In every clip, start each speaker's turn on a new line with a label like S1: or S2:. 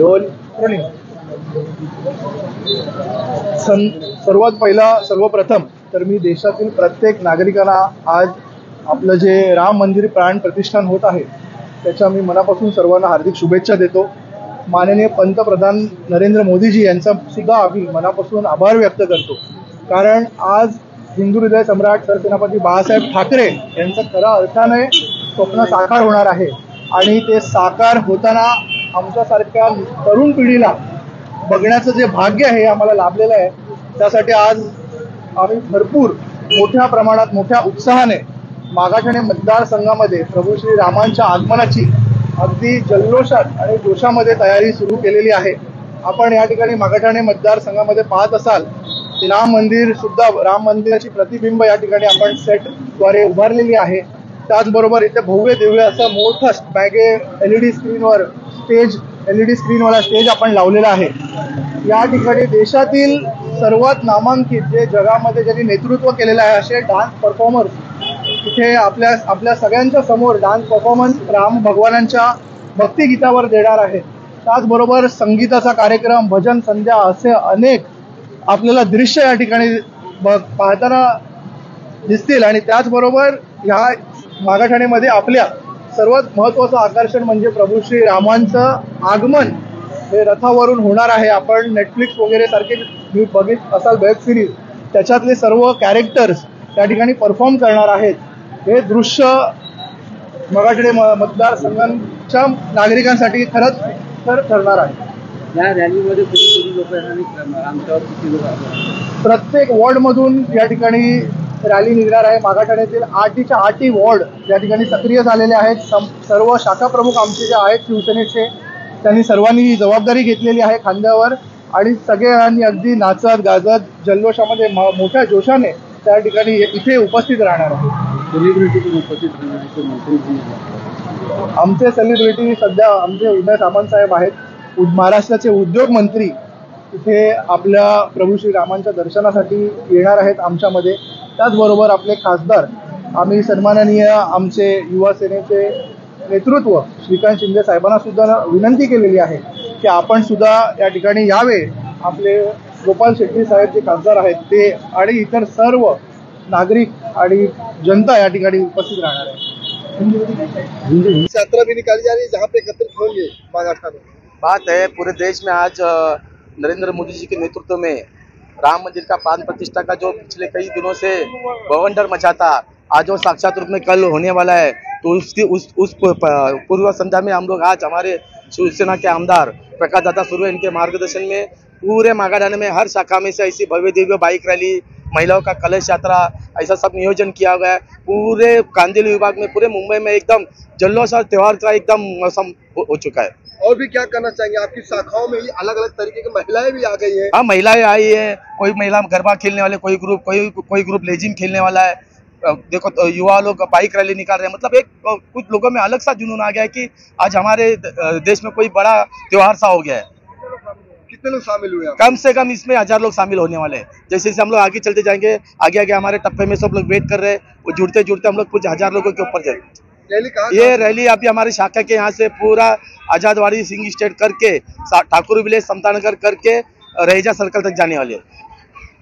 S1: Role rolling. सर्वप्रथम तर मी देशातील प्रत्येक नागरिकांना आज आपलं जे राम मंदिर प्राण प्रतिष्ठान होत आहे त्याच्या मी मनापासून सर्वांना हार्दिक शुभेच्छा देतो। माननीय पंतप्रधान नरेंद्र मोदीजी यांचा सुद्धा आम्ही मनापासून आभार व्यक्त करतो, कारण आज हिंदू हृदय सम्राट सरसेनापती बाळासाहेब ठाकरे यांचं खऱ्या अर्थाने स्वप्न साकार होणार आहे आणि ते साकार होताना आमच्यासारख्या तरुण पिढीला बघण्याचं जे भाग्य आहे आम्हाला लाभलेलं आहे। त्यासाठी आज आम्ही भरपूर मोठ्या प्रमाणात मोठ्या उत्साहाने मागाठाणे मतदारसंघामध्ये प्रभू श्री रामांच्या आगमनाची अगदी जल्लोषात आणि जोशामध्ये तयारी सुरू केलेली आहे। आपण या ठिकाणी मागाठाणे मतदारसंघामध्ये पाहत असाल की राम मंदिराची प्रतिबिंब या ठिकाणी आपण सेटद्वारे उभारलेली आहे। त्याचबरोबर इथे भव्य दिव्य असं मोठं मागे LED स्क्रीनवाला स्टेज आपण लावलेला आहे। या ठिकाणी देशातील सर्वात नामांकित जे जगामध्ये ज्यांनी नेतृत्व केलेलं आहे असे डान्स परफॉर्मर्स इथे आपल्या सगळ्यांच्या समोर डान्स परफॉर्मन्स राम भगवानांच्या भक्तिगीतावर देणार आहेत। त्याचबरोबर संगीताचा कार्यक्रम, भजन संध्या असे अनेक आपल्याला दृश्य या ठिकाणी पाहताना दिसतील। आणि त्याचबरोबर ह्या मागाठाणेमध्ये आपल्या सर्वात महत्त्वाचं आकर्षण म्हणजे प्रभू श्री रामांचं आगमन हे रथावरून होणार आहे। आपण नेटफ्लिक्स वगैरे सारखे बघित असाल वेब सिरीज, त्याच्यातले सर्व कॅरेक्टर्स त्या ठिकाणी परफॉर्म करणार आहेत। हे दृश्य मागाठाणे मतदारसंघाच्या नागरिकांसाठी खरंच ठरणार आहे।
S2: या रॅलीमध्ये किती लोक
S1: प्रत्येक वॉर्डमधून या ठिकाणी रॅली निघणार आहे। मागाठाण्यातील 8च्या 8 वॉर्ड या ठिकाणी सक्रिय झालेले आहेत। सर्व शाखा प्रमुख आमचे जे आहेत शिवसेनेचे त्यांनी सर्वांनी जबाबदारी घेतलेली आहे खांद्यावर आणि सगळ्यांनी अगदी नाचत गाजत जल्लोषामध्ये मोठ्या जोशाने त्या ठिकाणी इथे उपस्थित राहणार आहे। आमचे सेलिब्रिटी सध्या आमचे उदय सामंत साहेब आहेत, महाराष्ट्राचे उद्योग मंत्री इथे आपल्या प्रभू श्री रामांच्या दर्शनासाठी येणार आहेत आमच्यामध्ये। त्याचबरोबर आपले खासदार आम्ही सन्माननीय आमचे युवा सेनेचे नेतृत्व श्रीकांत शिंदे साहेबांना सुद्धा विनंती केलेली आहे की आपण सुद्धा या ठिकाणी यावे। आपले गोपाल शेट्टी साहेब जे खासदार आहेत ते आणि इतर सर्व नागरिक आणि जनता या ठिकाणी उपस्थित राहणार है।
S3: यात्रा भी निकाली जा रही है जहाँ पे एकत्रित होंगे मागाठाणे।
S4: बात है पूरे देश में आज नरेंद्र मोदी जी के नेतृत्व में राम मंदिर का प्राण प्रतिष्ठा का जो पिछले कई दिनों से बवंडर मचा था, आज वो साक्षात रूप में कल होने वाला है। तो उस पूर्व संध्या में हम लोग आज हमारे शिवसेना के आमदार प्रकाश दादा सुर्वे इनके मार्गदर्शन में पूरे मागाठाणे में हर शाखा में से ऐसी भव्य दिव्य बाइक रैली, महिलाओं का कलश यात्रा, ऐसा सब नियोजन किया गया है। पूरे कांदिवली विभाग में पूरे मुंबई में एकदम जल्लोष और त्यौहार का एकदम मौसम हो चुका है।
S3: और भी क्या करना चाहेंगे? आपकी शाखाओं में अलग अलग तरीके की महिलाएं भी आ गई हैं।
S4: हाँ, महिलाएं आई है, कोई महिला गरबा खेलने वाले, कोई ग्रुप लेजिम खेलने वाला है। देखो तो युवा लोग बाइक रैली निकाल रहे हैं। मतलब एक कुछ लोगों में अलग सा जुनून आ गया है कि आज हमारे देश में कोई बड़ा त्योहार सा हो गया है।
S3: कितने लोग शामिल हुए?
S4: कम से कम इसमें 1000 लोग शामिल होने वाले हैं। जैसे जैसे हम लोग आगे चलते जाएंगे, आगे हमारे टप्पे में सब लोग वेट कर रहे हैं। वो जुड़ते हम लोग कुछ 1000 लोगों के ऊपर जाएंगे। ये रैली अभी हमारी शाखा के यहाँ से पूरा आजादवाड़ी सिंह स्टेट करके ठाकुर विलेज समतानगर करके रहेजा सर्कल तक जाने वाली है।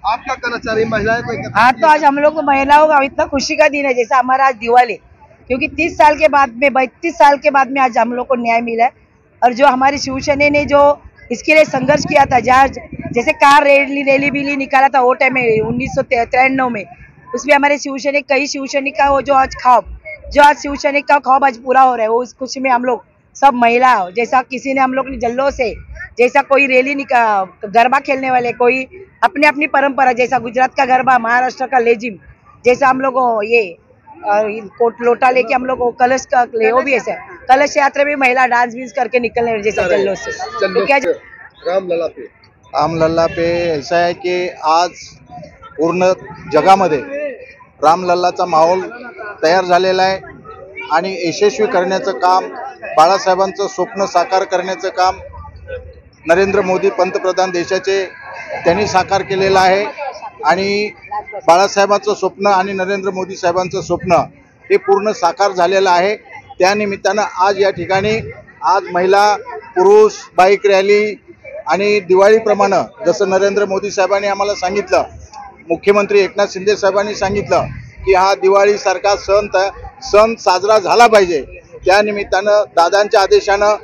S3: आप क्या करना चाह रही हैं? महिलाएं को
S5: हाँ, तो आज हम लोग को महिलाओं का इतना खुशी का दिन है जैसा हमारा आज दिवाली, क्योंकि 30 साल के बाद में 32 साल के बाद में आज हम लोग को न्याय मिला है। और जो हमारी शिवसेना ने जो इसके लिए संघर्ष किया था, जहाँ जैसे कार रैली निकाला था वो टाइम में 1993 में, उसमें हमारे कई शिवसैनिक का वो जो आज शिवसैनिक का ख्वाब आज पूरा हो रहा है। वो उस खुशी में हम लोग सब महिला, जैसा किसी ने हम लोग ने जल्लों से, जैसा कोई रैली गरबा खेलने वाले, कोई अपनी अपनी परंपरा, जैसा गुजरात का गरबा, महाराष्ट्र का लेजिम, जैसा हम लोग ये कोट लोटा लेके हम लोग कलश का वो भी ऐसा कलश यात्रा में महिला डांस बींस करके निकलने जैसा जल्लोष से। तो क्या
S6: रामलल्ला पे ऐसा है कि आज पूर्ण जगामध्ये रामलल्लाचा माहोल तयार झालेला आहे आणि यशस्वी करण्याचं काम, बाळासाहेबांचं स्वप्न साकार करण्याचं काम नरेंद्र मोदी पंतप्रधान देशाचे त्यांनी साकार केलेलं आहे। आणि बाळासाहेबांचं स्वप्न आणि नरेंद्र मोदी साहेबांचं स्वप्न हे पूर्ण साकार झालेलं आहे। त्या निमित्तानं आज या ठिकाणी आज महिला पुरुष बाईक रॅली आणि दिवाळीप्रमाणे जसं नरेंद्र मोदी साहेबांनी आम्हाला सांगितलं, मुख्यमंत्री एकनाथ शिंदे साहेबांनी सांगितलं की हा दिवाळीसारखा सण साजरा झाला पाहिजे, त्या निमित्तानं दादांच्या आदेशानं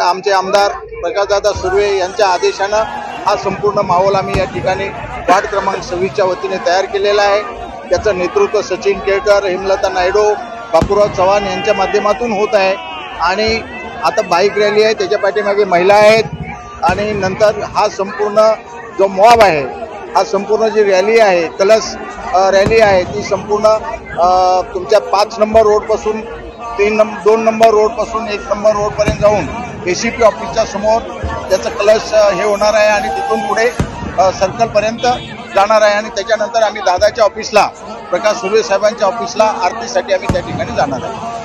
S6: आमचे आमदार प्रकाशदादा सुर्वे यांच्या आदेशानं हा संपूर्ण माहोल आम्ही या ठिकाणी वार्ड क्रमांक 26च्या वतीने तयार केलेला आहे. त्याचं नेतृत्व सचिन केळकर, हेमलता नायडू, बापूराव चव्हाण यांच्या माध्यमातून होत आहे. आणि आता बाईक रॅली आहे, त्याच्या पाठीमागे महिला आहेत आणि नंतर हा संपूर्ण जो मॉब आहे, हा संपूर्ण जी रॅली आहे, कलश रॅली आहे, ती संपूर्ण तुमच्या 5 नंबर रोडपासून 2 नंबर रोडपासून 1 नंबर रोडपर्यंत जाऊन ACP ऑफिसच्या समोर त्याचं कलश हे होणार आहे आणि तिथून पुढे सर्कलपर्यंत जाणार आहे. आणि त्याच्यानंतर आम्ही दादाच्या ऑफिसला, प्रकाश सुर्वे साहेबांच्या ऑफिसला आरतीसाठी आम्ही त्या ठिकाणी जाणार आहे.